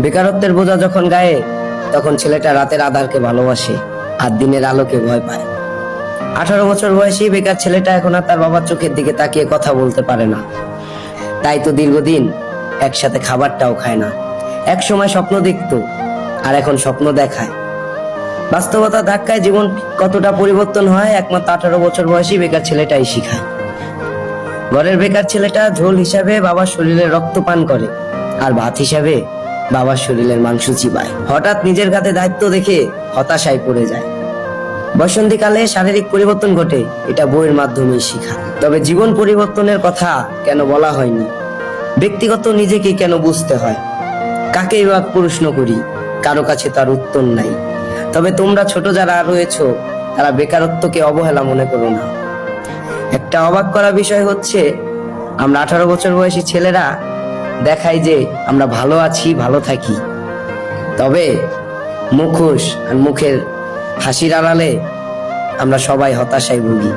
বেকারত্বের বোঝা যখন গায়ে, তখন ছেলেটা রাতের আধারকে ভালোবাসে আর দিনের আলোকে ভয় পায়। 18 বছর বয়সী বেকার ছেলেটা এখন আর তার বাবার চোখের দিকে তাকিয়ে কথা বলতে পারে না। তাই তো দীর্ঘদিন একসাথে খাবারটাও খায় না। এক সময় স্বপ্ন দেখতো, আর এখন স্বপ্ন দেখায়। বাস্তবতা ধাক্কায় জীবন কতটা পরিবর্তন হয় একমাত্র 18 বছর বয়সী বেকার ছেলেটাই শিখায়। ঘরের বেকার ছেলেটা ঝোল হিসাবে বাবার শরীরে রক্ত পান করে, আর ভাত হিসাবে বাবার শরীরের মাংস চিবায়। হঠাৎ নিজের কাঁধে দায়িত্ব দেখে হতাশায় পড়ে যায়। বসন্তীকালে শারীরিক পরিবর্তন ঘটে, এটা বইয়ের মাধ্যমেই শেখা। তবে জীবন পরিবর্তনের কথা কেন বলা হয়নি? ব্যক্তিগত নিজেকে কেন বুঝতে হয়? কাকেই বা প্রশ্ন করি, কারো কাছে তার উত্তর নাই। তবে তোমরা ছোট যারা রয়েছো, তারা বেকারত্বকে অবহেলা মনে করো না। একটা অবাক করা বিষয় হচ্ছে, আমরা 18 বছর বয়সী ছেলেরা দেখাই যে আমরা ভালো আছি, ভালো থাকি। তবে মুখোশ আর মুখের হাসির আড়ালে আমরা সবাই হতাশায় ভুগি।